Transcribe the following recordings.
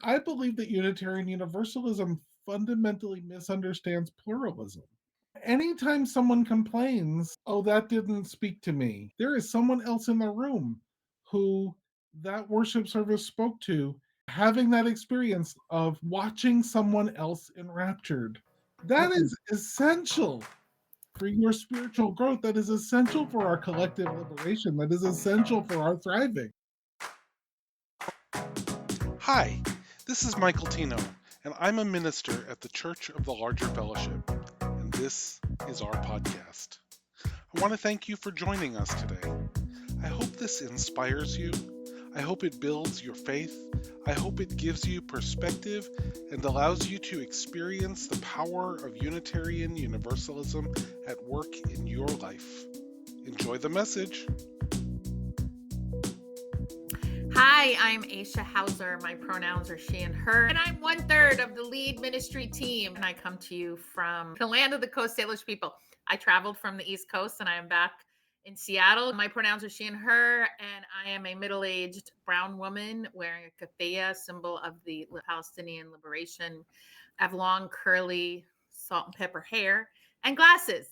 I believe that Unitarian Universalism fundamentally misunderstands pluralism. Anytime someone complains, oh, that didn't speak to me, there is someone else in the room who that worship service spoke to, having that experience of watching someone else enraptured. That is essential for your spiritual growth. That is essential for our collective liberation. That is essential for our thriving. Hi, this is Michael Tino, and I'm a minister at the Church of the Larger Fellowship, and this is our podcast. I want to thank you for joining us today. I hope this inspires you. I hope it builds your faith. I hope it gives you perspective and allows you to experience the power of Unitarian Universalism at work in your life. Enjoy the message. Hi, I'm Aisha Hauser. My pronouns are she and her, and I'm 1/3 of the lead ministry team. And I come to you from the land of the Coast Salish people. I traveled from the East Coast and I am back in Seattle. My pronouns are she and her, and I am a middle-aged brown woman wearing a keffiyeh, symbol of the Palestinian liberation. I have long, curly, salt and pepper hair and glasses.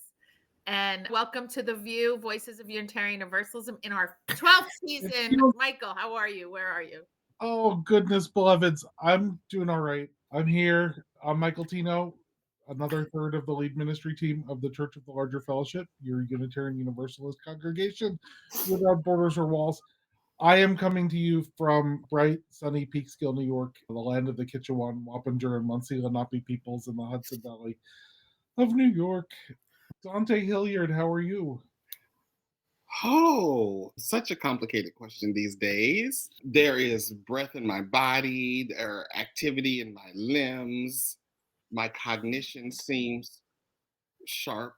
And welcome to The View, Voices of Unitarian Universalism in our 12th season. Michael, how are you? Where are you? Oh, goodness, beloveds. I'm doing all right. I'm here. I'm Michael Tino, another third of the lead ministry team of the Church of the Larger Fellowship, your Unitarian Universalist congregation without borders or walls. I am coming to you from bright, sunny Peekskill, New York, the land of the Kitchewan, Wappinger, and Munsee Lenape peoples in the Hudson Valley of New York. Donte Hilliard, how are you? Oh, such a complicated question these days. There is breath in my body, there activity in my limbs. My cognition seems sharp.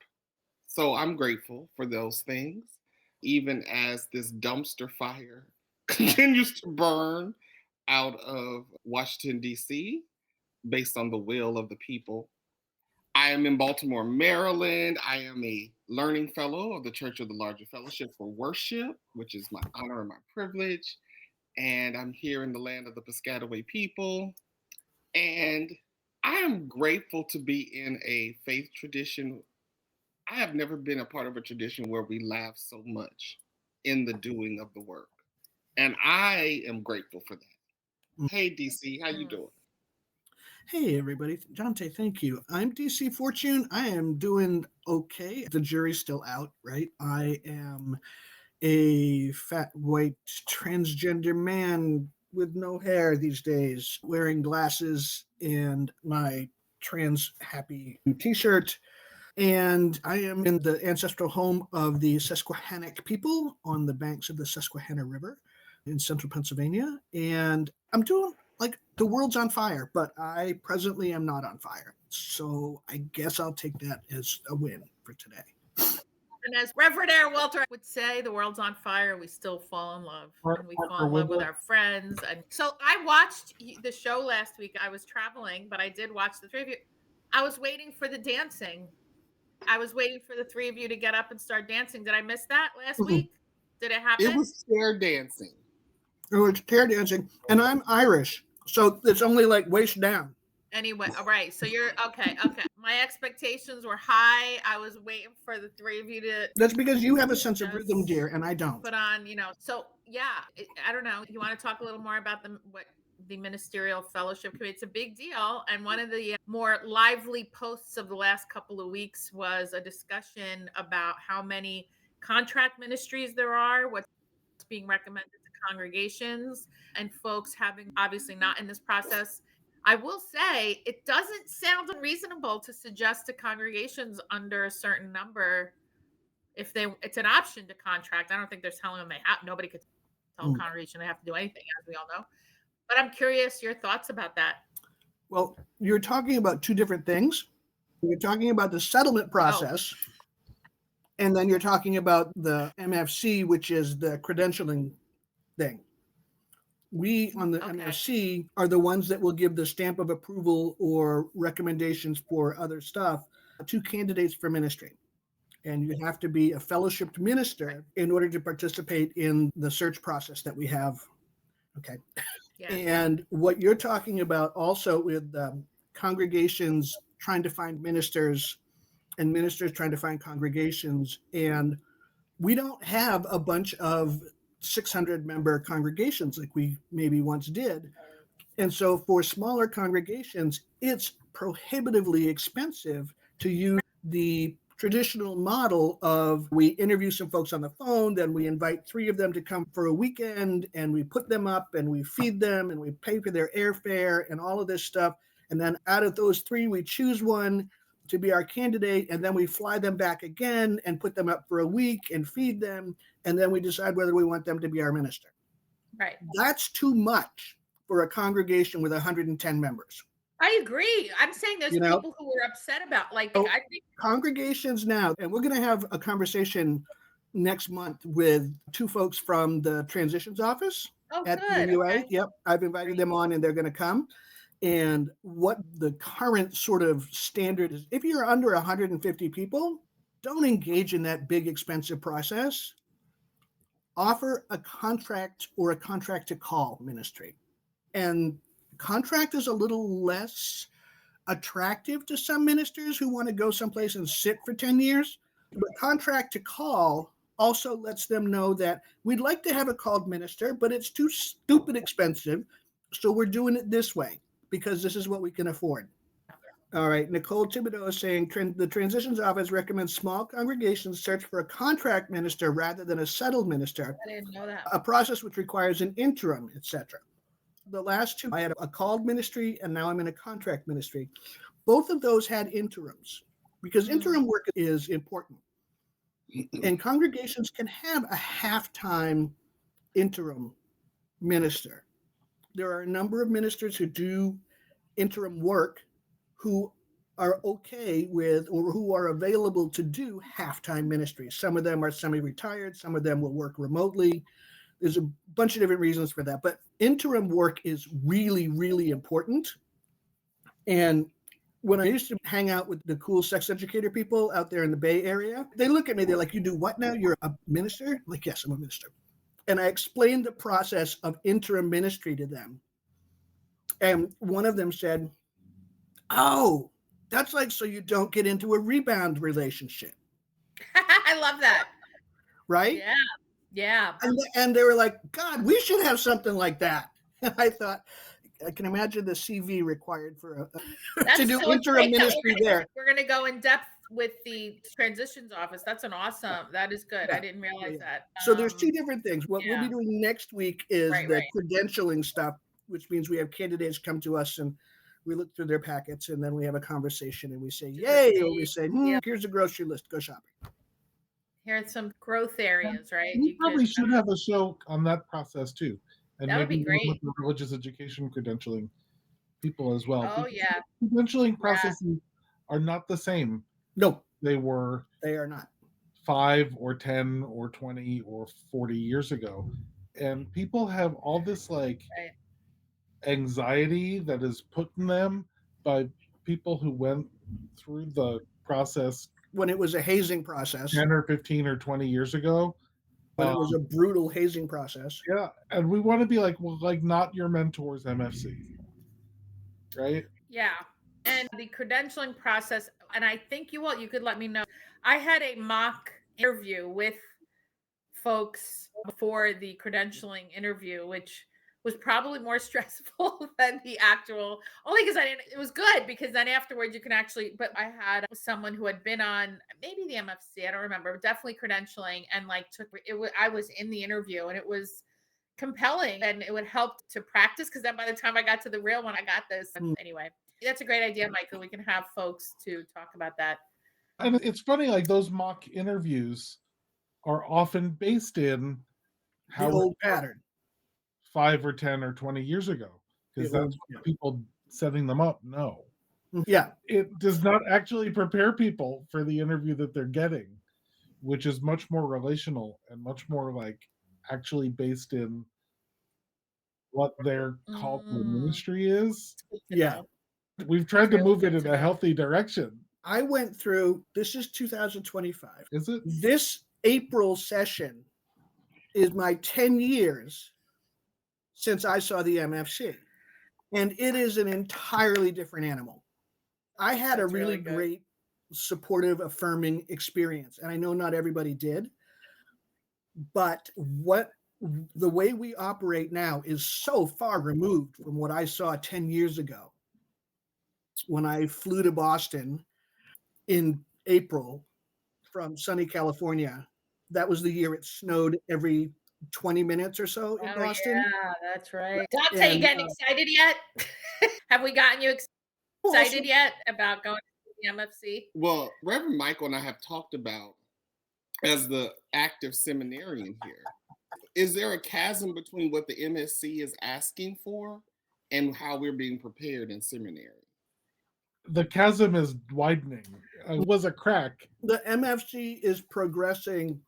So I'm grateful for those things, even as this dumpster fire continues to burn out of Washington, D.C., based on the will of the people. I am in Baltimore, Maryland. I am a learning fellow of the Church of the Larger Fellowship for Worship, which is my honor and my privilege. And I'm here in the land of the Piscataway people. And I am grateful to be in a faith tradition. I have never been a part of a tradition where we laugh so much in the doing of the work. And I am grateful for that. Hey, DC, how you doing? Hey, everybody. Jonte, thank you. I'm DC Fortune. I am doing okay. The jury's still out, right? I am a fat, white, transgender man with no hair these days, wearing glasses and my trans happy t-shirt. And I am in the ancestral home of the Susquehannock people on the banks of the Susquehanna River in central Pennsylvania. And I'm doing like the world's on fire, but I presently am not on fire. So I guess I'll take that as a win for today. And as Reverend Aaron Walter would say, the world's on fire. We still fall in love, and we fall in love with our friends. And so I watched the show last week. I was traveling, but I did watch the three of you. I was waiting for the dancing. I was waiting for the three of you to get up and start dancing. Did I miss that last week? Did it happen? It was chair dancing. It was chair dancing, and I'm Irish, so it's only like waist down. Anyway, all right. So you're okay. My expectations were high. I was waiting for the three of you to. That's because you have a sense of rhythm, dear, and I don't. Put on, So yeah, I don't know. You want to talk a little more about what the ministerial fellowship committee? It's a big deal, and one of the more lively posts of the last couple of weeks was a discussion about how many contract ministries there are, what's being recommended to congregations, and folks having obviously not in this process. I will say it doesn't sound unreasonable to suggest to congregations under a certain number, if it's an option to contract. I don't think they're telling them nobody could tell a congregation they have to do anything, as we all know. But I'm curious your thoughts about that. Well, you're talking about two different things. You're talking about the settlement process, and then you're talking about the MFC, which is the credentialing thing. We on the MFC are the ones that will give the stamp of approval or recommendations for other stuff to candidates for ministry. And you have to be a fellowshipped minister in order to participate in the search process that we have. Okay. Yeah. And what you're talking about also with congregations trying to find ministers and ministers trying to find congregations. And we don't have a bunch of 600 member congregations like we maybe once did. And so for smaller congregations, it's prohibitively expensive to use the traditional model of we interview some folks on the phone, then we invite 3 of them to come for a weekend, and we put them up and we feed them and we pay for their airfare and all of this stuff. And then out of those 3, we choose one to be our candidate, and then we fly them back again and put them up for a week and feed them, and then we decide whether we want them to be our minister. Right. That's too much for a congregation with 110 members. I agree. I'm saying there's people who were upset about, like, So I think congregations now, and we're going to have a conversation next month with 2 folks from the transitions office at good. the UA. Okay. Yep, I've invited them on, and they're going to come. And what the current sort of standard is, if you're under 150 people, don't engage in that big, expensive process. Offer a contract or a contract to call ministry. And contract is a little less attractive to some ministers who want to go someplace and sit for 10 years. But contract to call also lets them know that we'd like to have a called minister, but it's too stupid expensive. So we're doing it this way because this is what we can afford. All right. Nicole Thibodeau is saying the transitions office recommends small congregations search for a contract minister rather than a settled minister. I didn't know that. A process which requires an interim, etc. The last 2, I had a called ministry, and now I'm in a contract ministry. Both of those had interims because interim work is important. And congregations can have a half-time interim minister. There are a number of ministers who do interim work who are okay with or who are available to do half-time ministry. Some of them are semi-retired. Some of them will work remotely. There's a bunch of different reasons for that, but interim work is really, really important. And when I used to hang out with the cool sex educator people out there in the Bay Area, they look at me, they're like, "You do what now? You're a minister?" I'm like, "Yes, I'm a minister." And I explained the process of interim ministry to them. And one of them said, "Oh, that's like so you don't get into a rebound relationship." I love that. Right? Yeah. Yeah. And they were like, "God, we should have something like that." And I thought, I can imagine the CV required for to do interim ministry there. We're going to go in depth with the transitions office. That's an awesome. That is good. Yeah. I didn't realize that. So there's 2 different things. What we'll be doing next week is the credentialing stuff, which means we have candidates come to us and we look through their packets, and then we have a conversation and we say, "Yay," or we say, "Here's a grocery list. Go shopping." Here are some growth areas, right? We probably should have a show on that process too. And that would be great. With the religious education credentialing people as well. Oh, yeah. Credentialing processes are not the same. No, they are not 5 or 10 or 20 or 40 years ago. And people have all this anxiety that is put in them by people who went through the process when it was a hazing process 10 or 15 or 20 years ago. When it was a brutal hazing process. Yeah. And we want to be like, well, not your mentor's MFC. Right? Yeah. And the credentialing process, and I think you could let me know. I had a mock interview with folks before the credentialing interview, which was probably more stressful than the actual, only because it was good because then afterwards you can actually, but I had someone who had been on maybe the MFC, I don't remember, but definitely credentialing, and I was in the interview and it was compelling and it would help to practice because then by the time I got to the real one, I got this. Anyway, that's a great idea, Michael. We can have folks to talk about that. And it's funny, those mock interviews are often based in the old pattern 5 or 10 or 20 years ago, because that's what people setting them up know. Yeah. It does not actually prepare people for the interview that they're getting, which is much more relational and much more actually based in what their call to the ministry is. Yeah. We've tried to move it in a healthy direction. I went through, this is 2025. Is it? This April session is my 10 years since I saw the MFC. And it is an entirely different animal. I had a That's really really good. great, supportive, affirming experience. And I know not everybody did. But the way we operate now is so far removed from what I saw 10 years ago when I flew to Boston in April from sunny California. That was the year it snowed every 20 minutes or so in Boston. Yeah, that's right. Donte, you And, getting excited yet? Have we gotten you well, excited yet about going to the MFC? Well, Reverend Michael and I have talked about, as the active seminarian here, is there a chasm between what the MSC is asking for and how we're being prepared in seminary? The chasm is widening. It was a crack. the MFC is progressing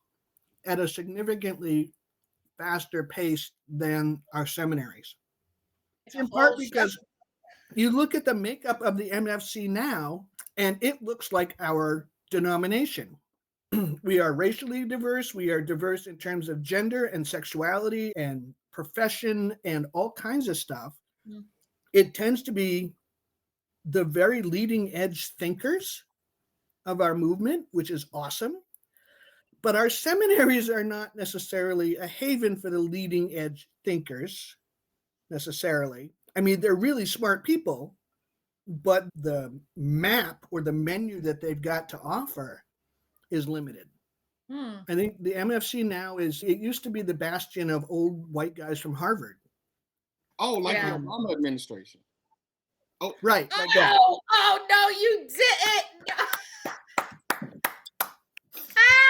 at a significantly faster pace than our seminaries. It's In a part whole because you look at the makeup of the MFC now, and it looks like our denomination. We are racially diverse. We are diverse in terms of gender and sexuality and profession and all kinds of stuff. Mm. It tends to be the very leading edge thinkers of our movement, which is awesome. But our seminaries are not necessarily a haven for the leading edge thinkers, necessarily. I mean, they're really smart people, but the map or the menu that they've got to offer is limited. I think the MFC now it used to be the bastion of old white guys from Harvard. Oh, like Yeah. the Obama administration. Oh, Right. Oh, Like that. no, you didn't.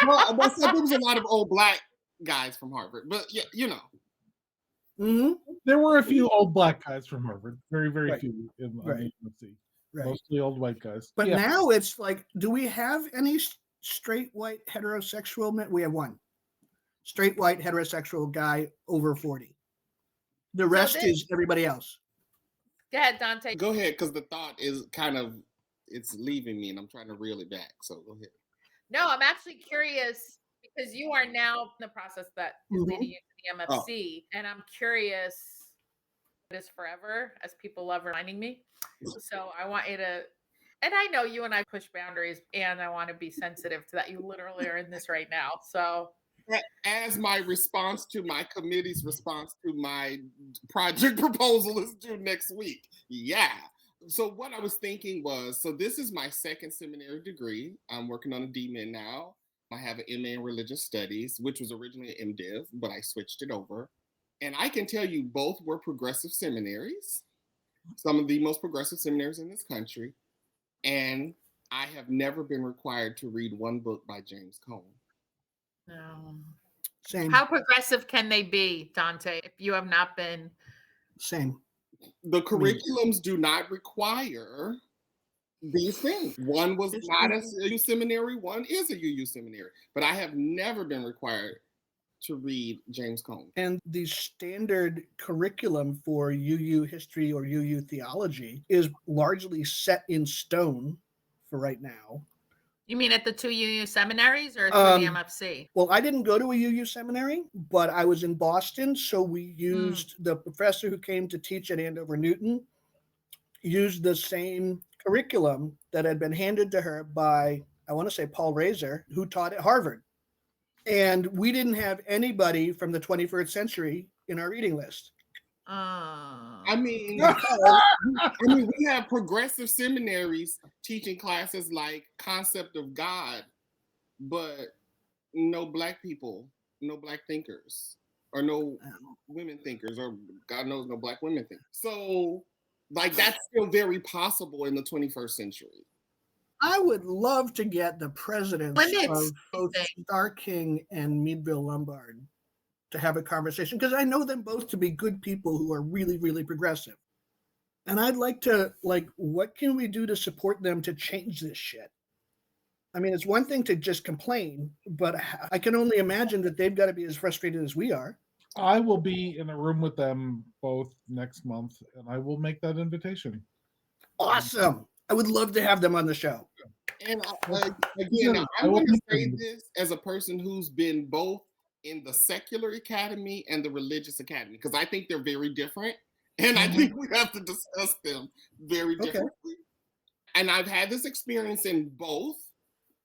well, that's, there was a lot of old black guys from Harvard, but yeah, you know. Mm-hmm. There were a few old black guys from Harvard. Very, very Right. few in Right. the UNC. Right. Mostly old white guys. But Yeah. now it's like, do we have any straight white heterosexual men? We have one straight white heterosexual guy over 40. The rest is everybody else. Go ahead, Donte. Go ahead, because the thought is kind of, it's leaving me and I'm trying to reel it back. So go ahead. No, I'm actually curious because you are now in the process that is Mhm. leading you to the MFC. And I'm curious, it is forever, as people love reminding me. So I want you to, and I know you and I push boundaries, and I want to be sensitive to that. You literally are in this right now. So As my response to my committee's response to my project proposal is due next week. Yeah. So what I was thinking was, so this is my second seminary degree. I'm working on a DMin now. I have an MA in religious studies, which was originally an MDiv, but I switched it over. And I can tell you both were progressive seminaries, some of the most progressive seminaries in this country. And I have never been required to read one book by James Cone. no. Same. How progressive can they be, Donte, if you have not been? Same. The curriculums do not require these things. One was not a UU seminary, one is a UU seminary, but I have never been required to read James Cone. And the standard curriculum for UU history or UU theology is largely set in stone for right now. You mean at the two UU seminaries or through the MFC? Well, I didn't go to a UU seminary, but I was in Boston. So we used the professor who came to teach at Andover Newton, used the same curriculum that had been handed to her by, I want to say, Paul Razor, who taught at Harvard. And we didn't have anybody from the 21st century in our reading list. I mean, we have progressive seminaries teaching classes like concept of God, but no black people, no black thinkers, or no women thinkers, or God knows no black women thinkers. So, like, that's still very possible in the 21st century. I would love to get the presidents Limits, of both Star King and Meadville Lombard to have a conversation, because I know them both to be good people who are really, really progressive. And I'd like to, what can we do to support them to change this shit? I mean, it's one thing to just complain, but I can only imagine that they've got to be as frustrated as we are. I will be in a room with them both next month, and I will make that invitation. Awesome. I would love to have them on the show. And again, I'm going to say this as a person who's been both in the secular academy and the religious academy, because I think they're very different. And I Mhm. think we have to discuss them very Okay. differently. And I've had this experience in both.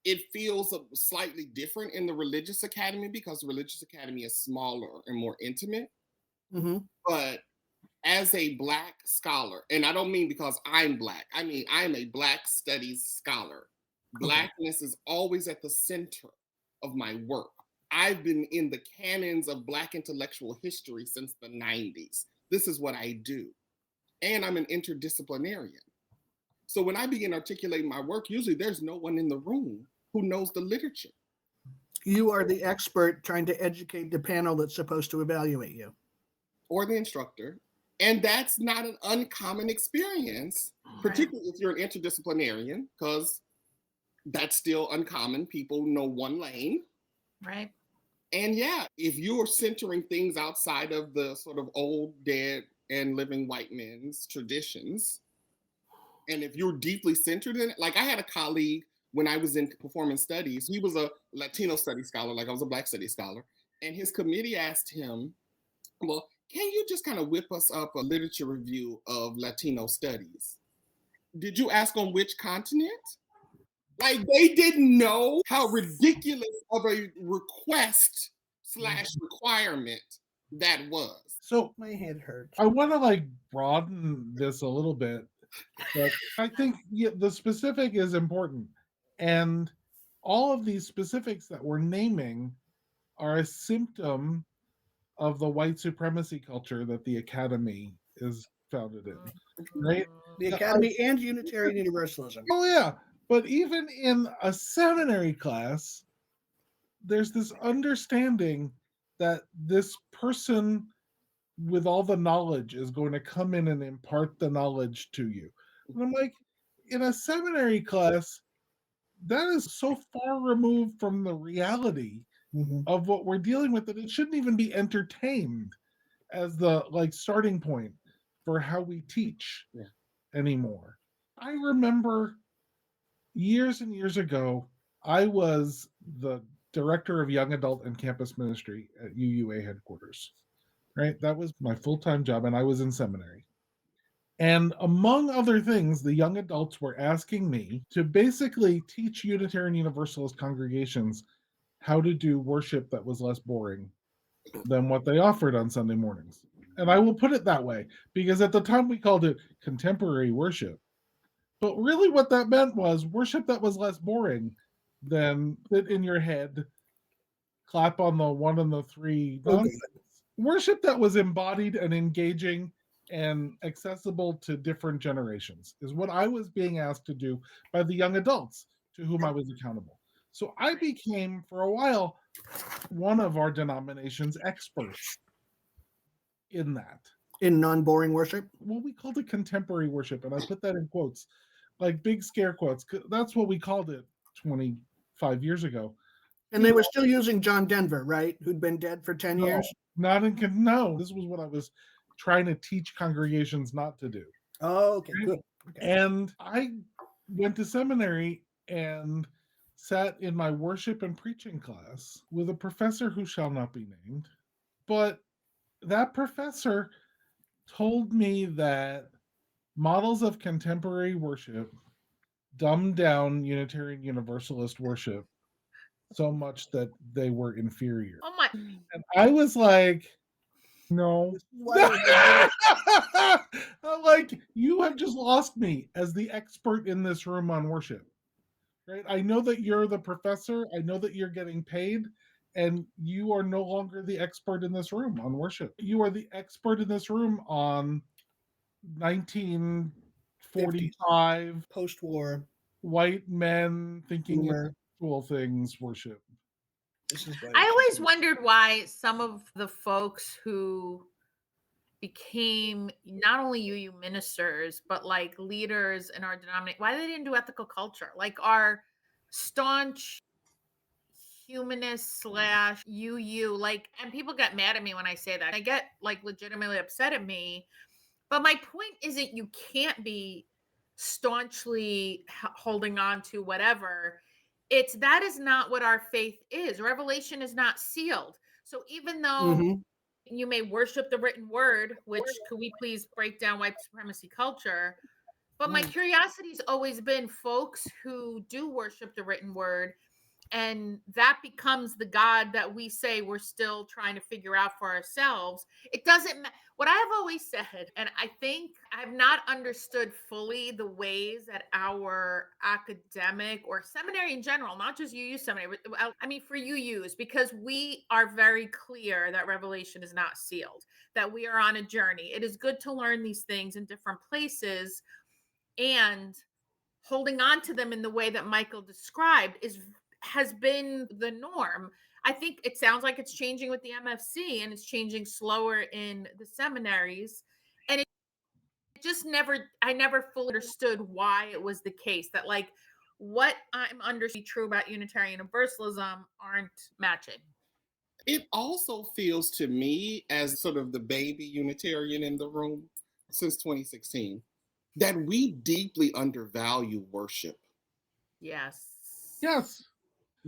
It feels slightly different in the religious academy because the religious academy is smaller and more intimate. Mm-hmm. But as a Black scholar, and I don't mean because I'm Black, I mean, I'm a Black studies scholar. Blackness is always at the center of my work. I've been in the canons of Black intellectual history since the 90s. This is what I do. And I'm an interdisciplinarian. So when I begin articulating my work, usually there's no one in the room who knows the literature. You are the expert trying to educate the panel that's supposed to evaluate you. Or the instructor. And that's not an uncommon experience, particularly if you're an interdisciplinarian, because that's still uncommon. People know one lane. Right. And yeah, if you're centering things outside of the sort of old, dead, and living white men's traditions, and if you're deeply centered in it, like I had a colleague when I was in performance studies, he was a Latino studies scholar, like I was a Black studies scholar, and his committee asked him, well, can you just kind of whip us up a literature review of Latino studies? Did you ask on which continent? Like they didn't know how ridiculous of a request / requirement that was. So My head hurts. I want to like broaden this a little bit, but I think the specific is important. And all of these specifics that we're naming are a symptom of the white supremacy culture that the academy is founded in, right? The Academy and Unitarian Universalism. Oh, yeah. But even in a seminary class, there's this understanding that this person with all the knowledge is going to come in and impart the knowledge to you. And I'm like, in a seminary class, that is so far removed from the reality Mm-hmm. of what we're dealing with that it shouldn't even be entertained as the like starting point for how we teach anymore. I remember years and years ago, I was the director of young adult and campus ministry at UUA headquarters. Right? That was my full-time job, and I was in seminary. And among other things, the young adults were asking me to basically teach Unitarian Universalist congregations how to do worship that was less boring than what they offered on Sunday mornings. And I will put it that way, because at the time we called it contemporary worship. But really what that meant was worship that was less boring than sit in your head, clap on the 1 and the 3 nonsense. Worship that was embodied and engaging and accessible to different generations is what I was being asked to do by the young adults to whom I was accountable. So I became, for a while, one of our denomination's experts in that. In non-boring worship? Well, we called it contemporary worship, and I put that in quotes, like big scare quotes. That's what we called it 25 years ago. And they were still using John Denver, right? Who'd been dead for 10 years? No, this was what I was trying to teach congregations not to do. Oh, okay, good. Okay. And I went to seminary and sat in my worship and preaching class with a professor who shall not be named. But that professor told me that models of contemporary worship dumbed down Unitarian Universalist worship so much that they were inferior. Oh my! And I was like, no. I'm like, you have just lost me as the expert in this room on worship. Right? I know that you're the professor. I know that you're getting paid, and you are no longer the expert in this room on worship. You are the expert in this room on 1945 post-war white men thinking Boomer. intellectual things worship. I always wondered why some of the folks who became not only UU ministers, but like leaders in our denomination, why they didn't do ethical culture. Like our staunch humanist / UU, like, and people get mad at me when I say that. I get like legitimately upset at me. But my point isn't you can't be staunchly holding on to whatever. It's that is not what our faith is. Revelation is not sealed. So even though Mhm. you may worship the written word, which could we please break down white supremacy culture? But my curiosity's always been folks who do worship the written word, and that becomes the God that we say we're still trying to figure out for ourselves. It doesn't what I have always said, and I think I've not understood fully the ways that our academic or seminary in general, not just UU seminary, but I mean for UUs, because we are very clear that revelation is not sealed, that we are on a journey. It is good to learn these things in different places, and holding on to them in the way that Michael described has been the norm. I think it sounds like it's changing with the MFC, and it's changing slower in the seminaries. And it just I never fully understood why it was the case that, like, what I'm understanding true about Unitarian Universalism aren't matching. It also feels to me, as sort of the baby Unitarian in the room since 2016, that we deeply undervalue worship. Yes. Yes.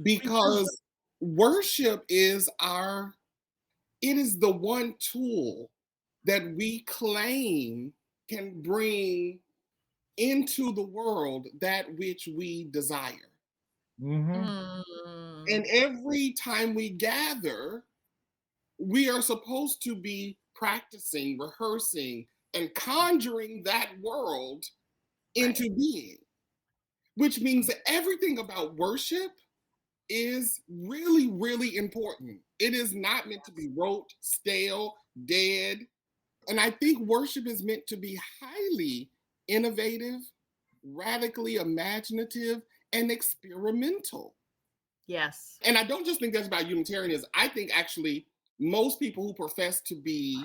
Because worship is it is the one tool that we claim can bring into the world that which we desire. And every time we gather, we are supposed to be practicing, rehearsing, and conjuring that world into being, which means that everything about worship is really, really important. It is not meant to be rote, stale, dead. And I think worship is meant to be highly innovative, radically imaginative, and experimental. Yes. And I don't just think that's about Unitarianism. I think actually most people who profess to be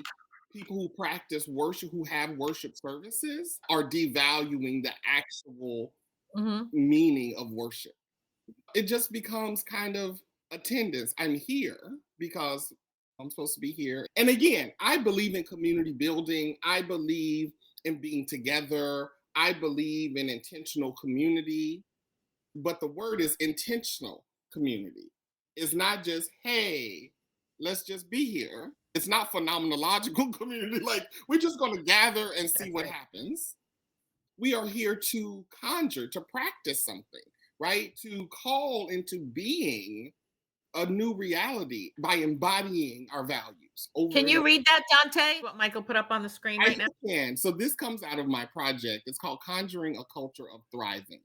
people who practice worship, who have worship services, are devaluing the actual meaning of worship. It just becomes kind of attendance. I'm here because I'm supposed to be here. And again, I believe in community building. I believe in being together. I believe in intentional community. But the word is intentional community. It's not just, hey, let's just be here. It's not phenomenological community. Like, we're just going to gather and see what happens. We are here to conjure, to practice something, right? To call into being a new reality by embodying our values. Can you read that, Donte? What Michael put up on the screen right now? I can. So this comes out of my project. It's called Conjuring a Culture of Thriving.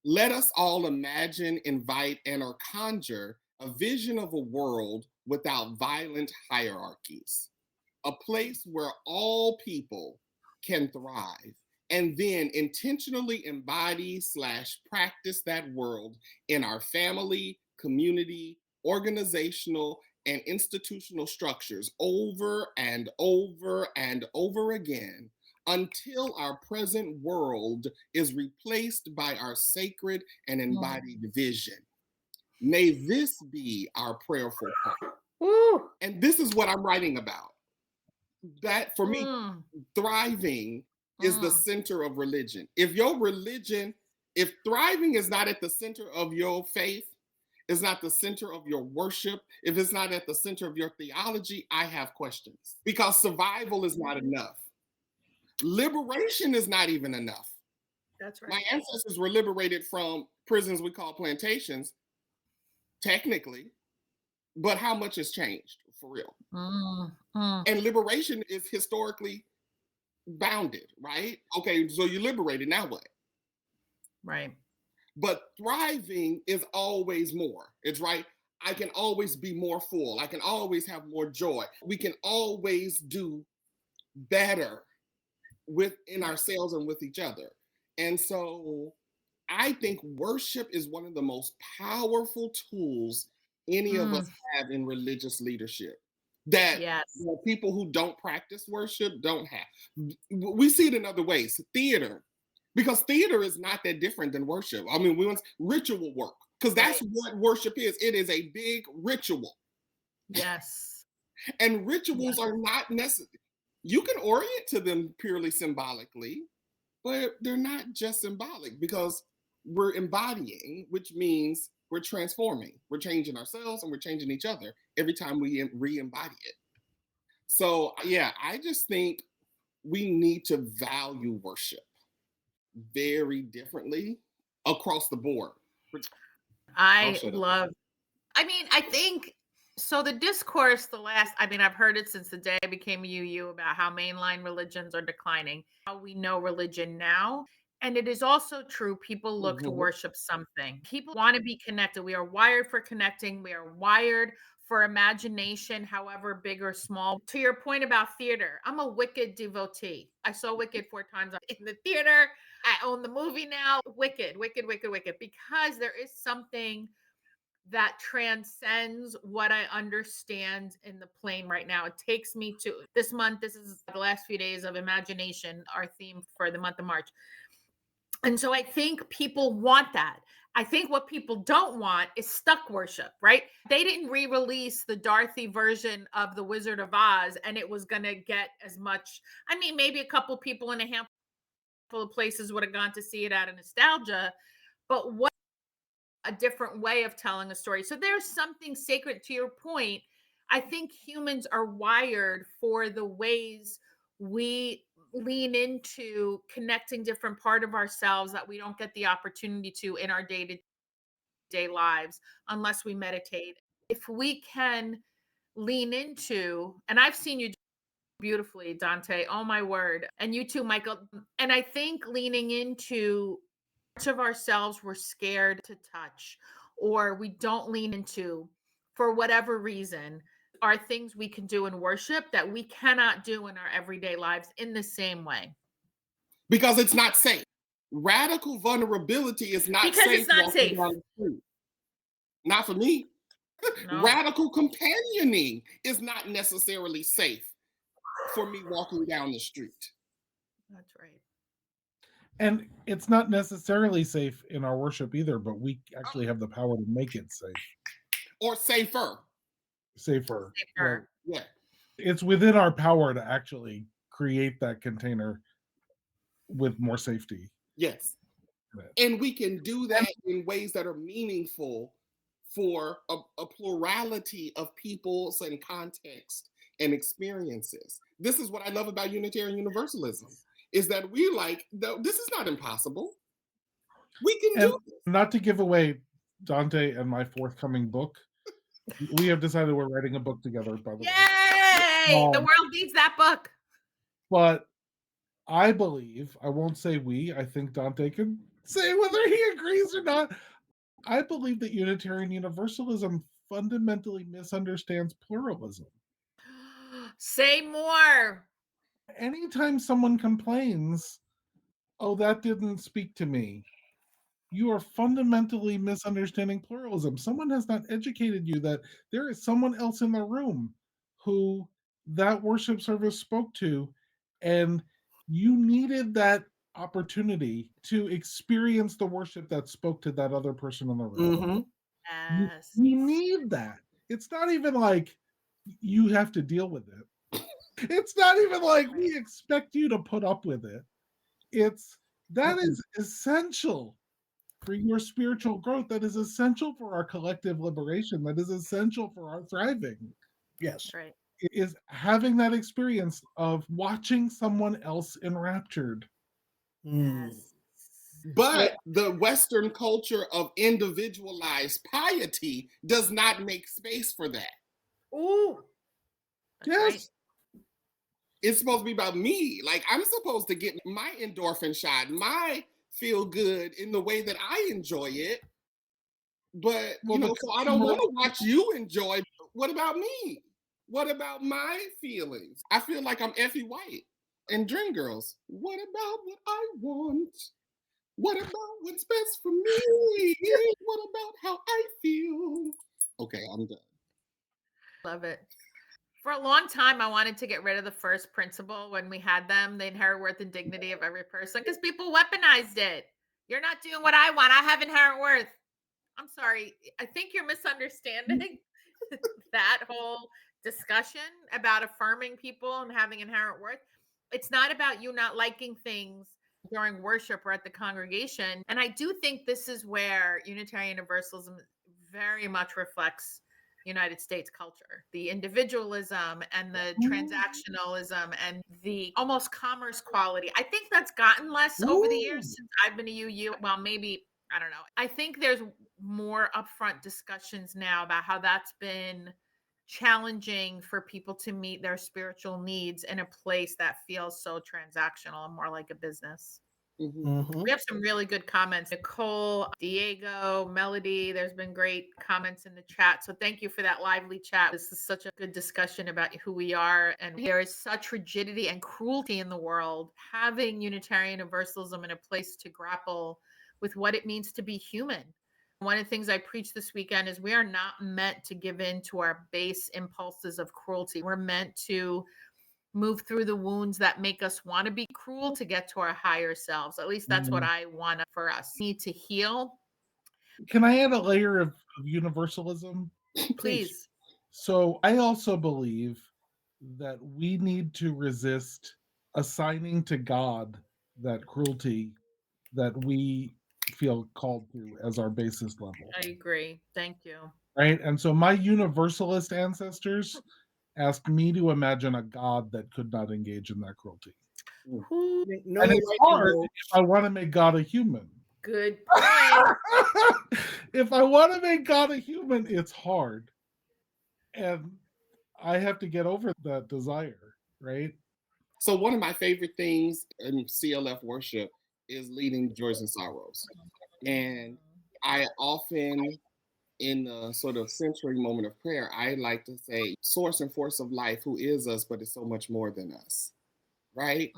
Let us all imagine, invite, and or conjure a vision of a world without violent hierarchies, a place where all people can thrive, and then intentionally embody/practice that world in our family, community, organizational, and institutional structures over and over and over again until our present world is replaced by our sacred and embodied vision. May this be our prayerful prayer. Woo. And this is what I'm writing about. That for me, thriving is the center of religion. If thriving is not at the center of your faith, is not the center of your worship, if it's not at the center of your theology, I have questions. Because survival is not enough. Liberation is not even enough. That's right. My ancestors were liberated from prisons we call plantations, technically, but how much has changed for real? And liberation is historically bounded, right? Okay, so you're liberated, now what? Right. But thriving is always more. It's right. I can always be more full. I can always have more joy. We can always do better within ourselves and with each other. And so I think worship is one of the most powerful tools any of us have in religious leadership that people who don't practice worship don't have. We see it in other ways. Theater, because theater is not that different than worship. I mean, we want ritual work, because that's what worship is. It is a big ritual. Yes. And rituals are not necessary. You can orient to them purely symbolically, but they're not just symbolic, because we're embodying, which means we're transforming. We're changing ourselves and we're changing each other every time we re-embody it. So yeah, I just think we need to value worship very differently across the board. I shut up. love, I mean, I think so. The discourse, I've heard it since the day I became a UU about how mainline religions are declining, how we know religion now. And it is also true, people look to Mhm. worship something. People want to be connected. We are wired for connecting, we are wired for imagination, however big or small. To your point about theater, I'm a Wicked devotee. I saw Wicked 4 times in the theater. I own the movie now. Wicked, Wicked, Wicked, Wicked, because there is something that transcends what I understand in the plane right now. It takes me to this month. This is the last few days of imagination, our theme for the month of March. And so I think people want that. I think what people don't want is stuck worship, right? They didn't re-release the Dorothy version of The Wizard of Oz and it was going to get as much. I mean, maybe a couple people in a handful of places would have gone to see it out of nostalgia, but what a different way of telling a story. So there's something sacred to your point. I think humans are wired for the ways we lean into connecting different part of ourselves that we don't get the opportunity to in our day-to-day lives unless we meditate. If we can lean into, and I've seen you do beautifully, Donte, oh my word, and you too, Michael. And I think leaning into parts of ourselves we're scared to touch or we don't lean into for whatever reason are things we can do in worship that we cannot do in our everyday lives in the same way. Because it's not safe. Radical vulnerability is not Because safe. it's not walking safe. down the street. Not for me. No. Radical companioning is not necessarily safe for me walking down the street. That's right. And it's not necessarily safe in our worship either, but we actually have the power to make it safe. Or safer. Safer. Safer. Yeah. It's within our power to actually create that container with more safety. Yes. And we can do that in ways that are meaningful for a plurality of peoples and context and experiences. This is what I love about Unitarian Universalism, is that we this is not impossible. We can do this. Not to give away Donte and my forthcoming book, we have decided we're writing a book together, by the way. Yay! The world needs that book. But I believe, I won't say we, I think Donte can say whether he agrees or not. I believe that Unitarian Universalism fundamentally misunderstands pluralism. Say more. Anytime someone complains, oh, that didn't speak to me, you are fundamentally misunderstanding pluralism. Someone has not educated you that there is someone else in the room who that worship service spoke to, and you needed that opportunity to experience the worship that spoke to that other person in the room. Mm-hmm. Yes. You need that. It's not even like you have to deal with it. It's not even like we expect you to put up with it. That is essential for your spiritual growth. That is essential for our collective liberation. That is essential for our thriving. Yes. Right. It is having that experience of watching someone else enraptured. Yes. But the Western culture of individualized piety does not make space for that. Ooh. Yes. Right. It's supposed to be about me. Like, I'm supposed to get my endorphin shot, my feel good in the way that I enjoy it. But, so I don't want to watch you enjoy. What about me? What about my feelings? I feel like I'm Effie White and Dreamgirls. What about what I want? What about what's best for me? What about how I feel? Okay, I'm done. Love it. For a long time, I wanted to get rid of the first principle when we had them, the inherent worth and dignity of every person, because people weaponized it. You're not doing what I want. I have inherent worth. I'm sorry. I think you're misunderstanding that whole discussion about affirming people and having inherent worth. It's not about you not liking things during worship or at the congregation. And I do think this is where Unitarian Universalism very much reflects United States culture, the individualism and the transactionalism and the almost commerce quality. I think that's gotten less over the years since I've been a UU. Well, maybe, I don't know. I think there's more upfront discussions now about how that's been challenging for people to meet their spiritual needs in a place that feels so transactional and more like a business. We have some really good comments. Nicole, Diego, Melody, there's been great comments in the chat. So thank you for that lively chat. This is such a good discussion about who we are. And there is such rigidity and cruelty in the world. Having Unitarian Universalism in a place to grapple with what it means to be human. One of the things I preached this weekend is we are not meant to give in to our base impulses of cruelty. We're meant to move through the wounds that make us want to be cruel to get to our higher selves. At least that's what I want for us. We need to heal. Can I add a layer of universalism? Please. So I also believe that we need to resist assigning to God that cruelty that we feel called to as our basis level. I agree. Thank you. Right? And so my universalist ancestors asked me to imagine a God that could not engage in that cruelty. No, And it's hard if I want to make God a human. Good point. If I want to make God a human, it's hard. And I have to get over that desire, right? So one of my favorite things in CLF worship is leading joys and sorrows. And I often, in the sort of centering moment of prayer, I like to say, source and force of life, who is us, but is so much more than us, right?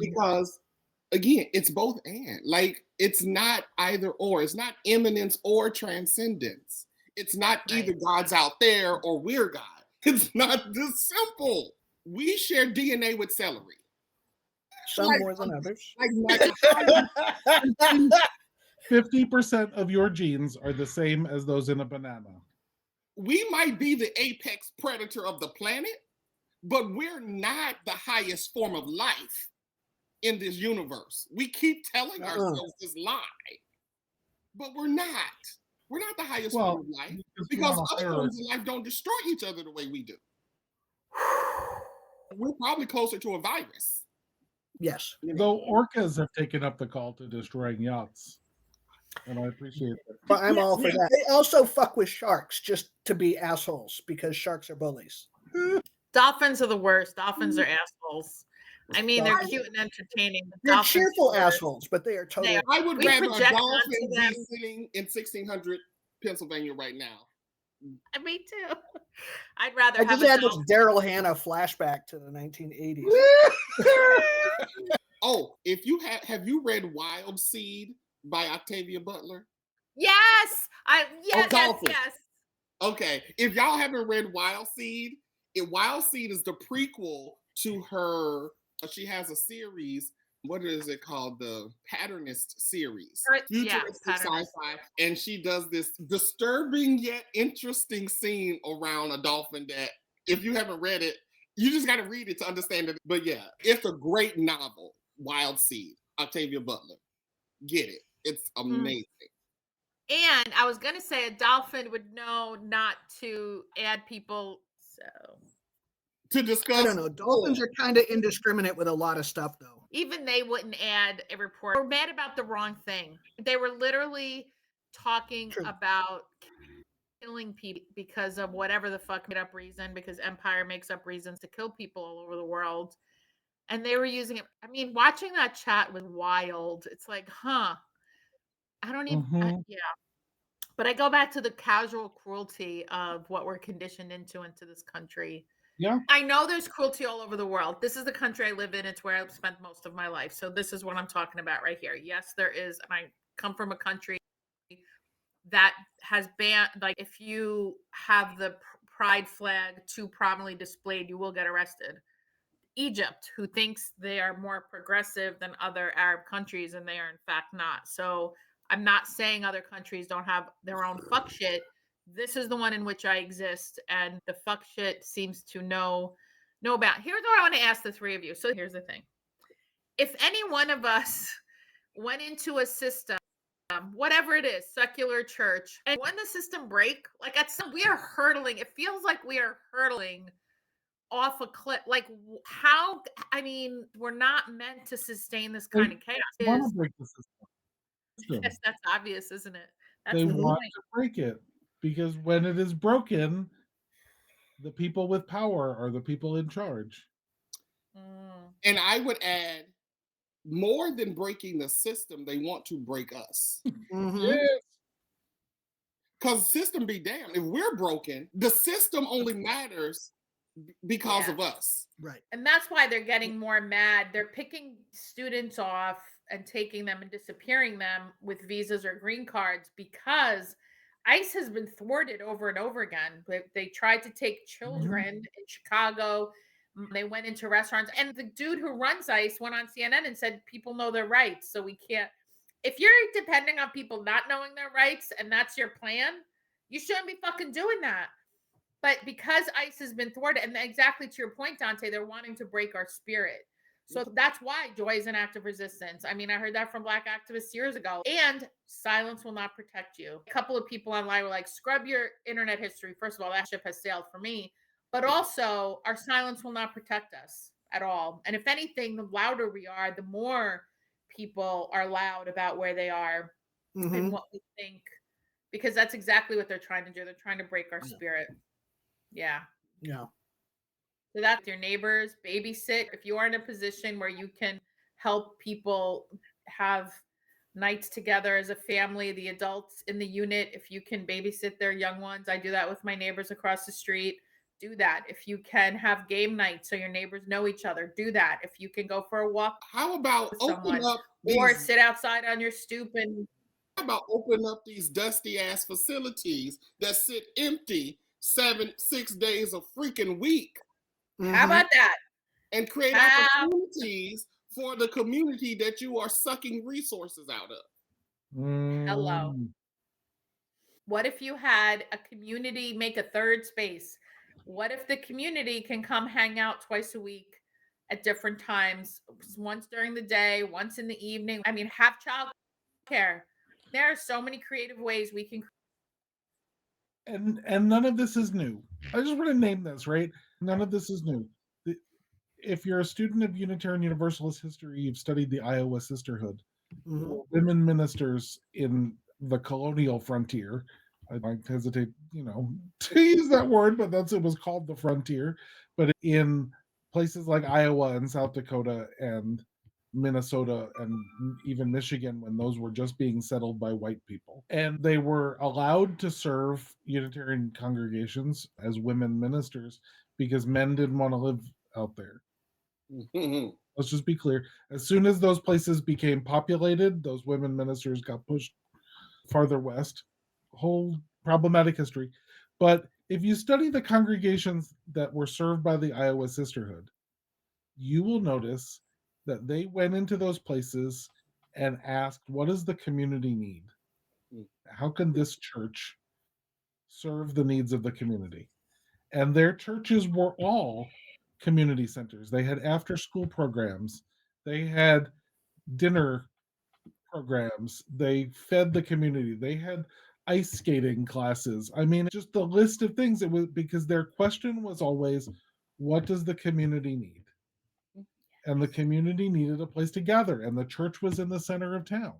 Because, again, it's both and. Like, it's not either or. It's not immanence or transcendence. It's not either God's out there or we're God. It's not this simple. We share DNA with celery. Some more than others. 50% of your genes are the same as those in a banana. We might be the apex predator of the planet, but we're not the highest form of life in this universe. We keep telling ourselves this lie, but we're not. We're not the highest form of life because other forms of life don't destroy each other the way we do. We're probably closer to a virus. Yes. Though orcas have taken up the call to destroying yachts. And I appreciate that. But I'm all for that. They also fuck with sharks just to be assholes because sharks are bullies. Dolphins are the worst. Dolphins are assholes. I mean, they're cute and entertaining. They're cheerful assholes, but they are totally. I would rather a dolphin be sitting in 1600 Pennsylvania right now. Me too. I'd rather I just had this Daryl Hannah flashback to the 1980s. Oh, if you have you read Wild Seed by Octavia Butler? Yes. Yes. Okay. If y'all haven't read Wild Seed, Wild Seed is the prequel to her. She has a series. What is it called? The Patternist series. Futuristic sci-fi. And she does this disturbing yet interesting scene around a dolphin that, if you haven't read it, you just got to read it to understand it. But yeah, it's a great novel, Wild Seed, Octavia Butler. Get it. It's amazing. And I was going to say a dolphin would know not to add people. So to discuss. I don't know. Dolphins are kind of indiscriminate with a lot of stuff, though. Even they wouldn't add a report. We're mad about the wrong thing. They were literally talking about killing people because of whatever the fuck made up reason, because Empire makes up reasons to kill people all over the world. And they were using it. I mean, watching that chat was wild. It's like, I don't even, But I go back to the casual cruelty of what we're conditioned into this country. Yeah. I know there's cruelty all over the world. This is the country I live in. It's where I've spent most of my life. So this is what I'm talking about right here. Yes, there is. And I come from a country that has banned, like, if you have the pride flag too prominently displayed, you will get arrested. Egypt, who thinks they are more progressive than other Arab countries, and they are in fact not. So I'm not saying other countries don't have their own fuck shit. This is the one in which I exist, and the fuck shit seems to know about. Here's what I want to ask the three of you. So here's the thing. If any one of us went into a system whatever it is, secular church. And when the system break, like we are hurtling. It feels like we are hurtling off a cliff. Like how? I mean, we're not meant to sustain this kind of chaos. Want to break the system. Yes, that's obvious, isn't it? That's They the want point. to break it because when it is broken, the people with power are the people in charge. And I would add, more than breaking the system, they want to break us. Yes. Because system be damned. If we're broken, the system only matters because of us. Right. And that's why they're getting more mad. They're picking students off and taking them and disappearing them with visas or green cards because ICE has been thwarted over and over again. They tried to take children in Chicago. They went into restaurants. And the dude who runs ICE went on CNN and said, people know their rights. So we can't. If you're depending on people not knowing their rights and that's your plan, you shouldn't be fucking doing that. But because ICE has been thwarted, and exactly to your point, Donte, they're wanting to break our spirit. So that's why joy is an act of resistance. I mean, I heard that from Black activists years ago. And silence will not protect you. A couple of people online were like, scrub your internet history. First of all, that ship has sailed for me. But also, our silence will not protect us at all. And if anything, the louder we are, the more people are loud about where they are and what we think. Because that's exactly what they're trying to do. They're trying to break our spirit. Yeah. So that's your neighbors, babysit. If you are in a position where you can help people have nights together as a family, the adults in the unit, if you can babysit their young ones, I do that with my neighbors across the street. Do that. If you can have game nights so your neighbors know each other, do that. If you can go for a walk, how about open up or sit outside on your stoop and. How about open up these dusty ass facilities that sit empty 6 days a freaking week? How about that? And create opportunities for the community that you are sucking resources out of. Hello. What if you had a community make a third space? What if the community can come hang out twice a week at different times, once during the day, once in the evening? I mean, have child care. There are so many creative ways we can. And none of this is new. I just want to name this, right? None of this is new. If you're a student of Unitarian Universalist history, you've studied the Iowa Sisterhood. Women ministers in the colonial frontier. I might hesitate, to use that word, but it was called the frontier. But in places like Iowa and South Dakota and Minnesota and even Michigan, when those were just being settled by white people, and they were allowed to serve Unitarian congregations as women ministers because men didn't want to live out there. Let's just be clear. As soon as those places became populated, those women ministers got pushed farther west. Whole problematic history. But if you study the congregations that were served by the Iowa Sisterhood, you will notice that they went into those places and asked, what does the community need? How can this church serve the needs of the community? And their churches were all community centers. They had after school programs. They had dinner programs. They fed the community. They had ice skating classes. I mean, just the list of things. It was because their question was always, what does the community need? And the community needed a place to gather, and the church was in the center of town.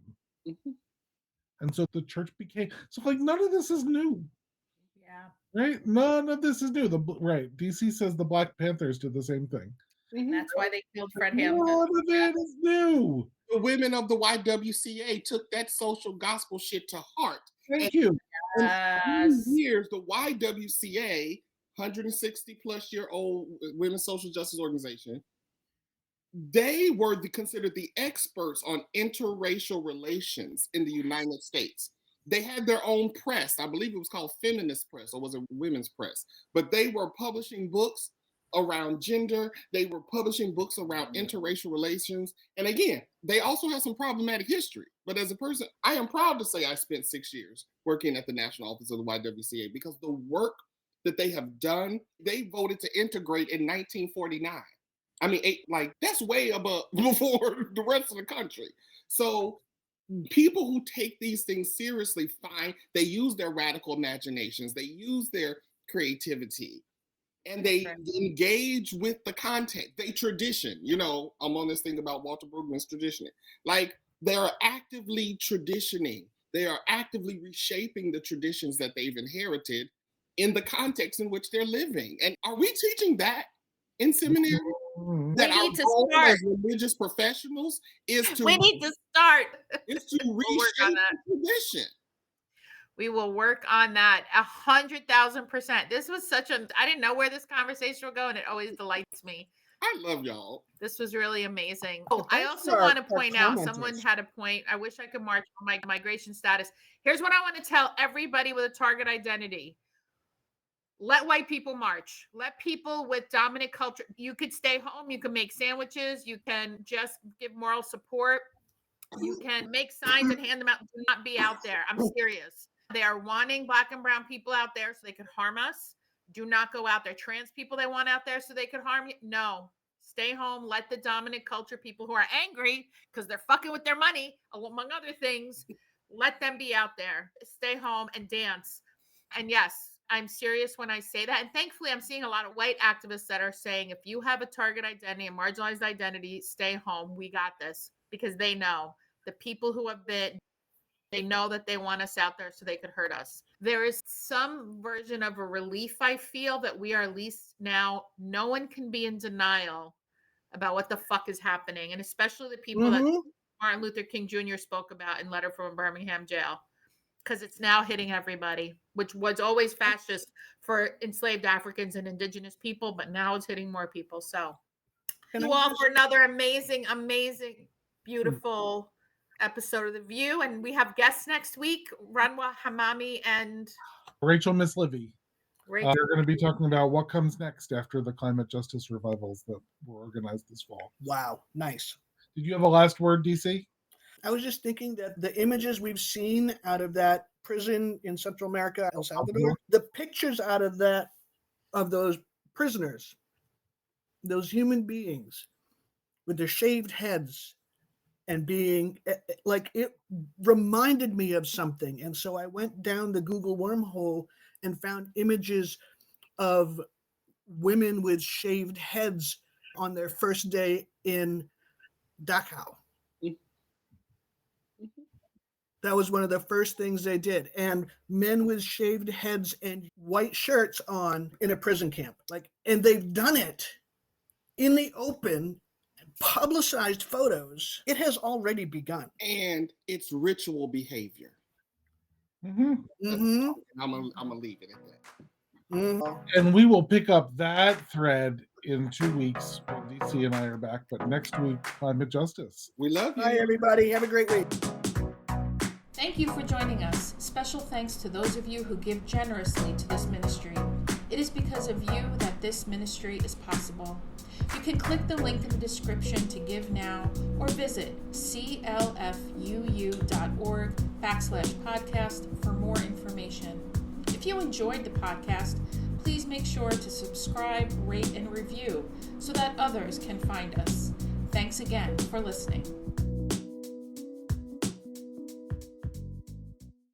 And so the church became none of this is new. Yeah. Right? None of this is new. DC says the Black Panthers did the same thing. That's why they killed Fred Hampton. None of it is new. The women of the YWCA took that social gospel shit to heart. Thank you. In years, the YWCA, 160 plus year old women's social justice organization, they were considered the experts on interracial relations in the United States. They had their own press. I believe it was called Feminist Press, or was it Women's Press? But they were publishing books around gender. They were publishing books around interracial relations. And again, they also have some problematic history. But as a person, I am proud to say I spent 6 years working at the National Office of the YWCA because the work that they have done, they voted to integrate in 1949. I mean, that's way above before the rest of the country. So people who take these things seriously they use their radical imaginations, they use their creativity, and they engage with the content. They tradition. I'm on this thing about Walter Brueggemann's traditioning. Like, they are actively traditioning. They are actively reshaping the traditions that they've inherited in the context in which they're living. And are we teaching that in seminary? That our goal as religious professionals is to We need to start. Is to reshape the tradition. We will work on that 100,000%. This was I didn't know where this conversation would go, and it always delights me. I love y'all. This was really amazing. Oh, I also want to point out, someone had a point. I wish I could march on my migration status. Here's what I want to tell everybody with a target identity. Let white people march. Let people with dominant culture. You could stay home. You can make sandwiches. You can just give moral support. You can make signs and hand them out. Do not be out there. I'm serious. They are wanting Black and brown people out there so they could harm us. Do not go out there. Trans people they want out there so they could harm you. No. Stay home. Let the dominant culture people who are angry because they're fucking with their money, among other things, let them be out there. Stay home and dance. And yes, I'm serious when I say that. And thankfully, I'm seeing a lot of white activists that are saying, if you have a target identity, a marginalized identity, stay home. We got this. Because they know the people who have been, they know that they want us out there so they could hurt us. There is some version of a relief, I feel, that we are at least now, no one can be in denial about what the fuck is happening. And especially the people that Martin Luther King Jr. spoke about in Letter from a Birmingham Jail. Because it's now hitting everybody, which was always fascist for enslaved Africans and indigenous people, but now it's hitting more people. So thank you all for another amazing, beautiful episode of The View. And we have guests next week, Ranwa Hamami and Rachel Miss Livy. They're going to be talking about what comes next after the climate justice revivals that were organized this fall. Wow, nice. Did you have a last word, DC? I was just thinking that the images we've seen out of that prison in Central America, El Salvador, the pictures out of those prisoners, those human beings with their shaved heads and being like, it reminded me of something. And so I went down the Google wormhole and found images of women with shaved heads on their first day in Dachau. That was one of the first things they did. And men with shaved heads and white shirts on in a prison camp. And they've done it in the open, publicized photos. It has already begun. And it's ritual behavior. Mm-hmm. Mm-hmm. I'm gonna leave it at that. Mm-hmm. And we will pick up that thread in 2 weeks when DC and I are back. But next week, climate justice. We love you. Bye, everybody. Have a great week. Thank you for joining us. Special thanks to those of you who give generously to this ministry. It is because of you that this ministry is possible. You can click the link in the description to give now or visit clfuu.org/podcast for more information. If you enjoyed the podcast, please make sure to subscribe, rate, and review so that others can find us. Thanks again for listening.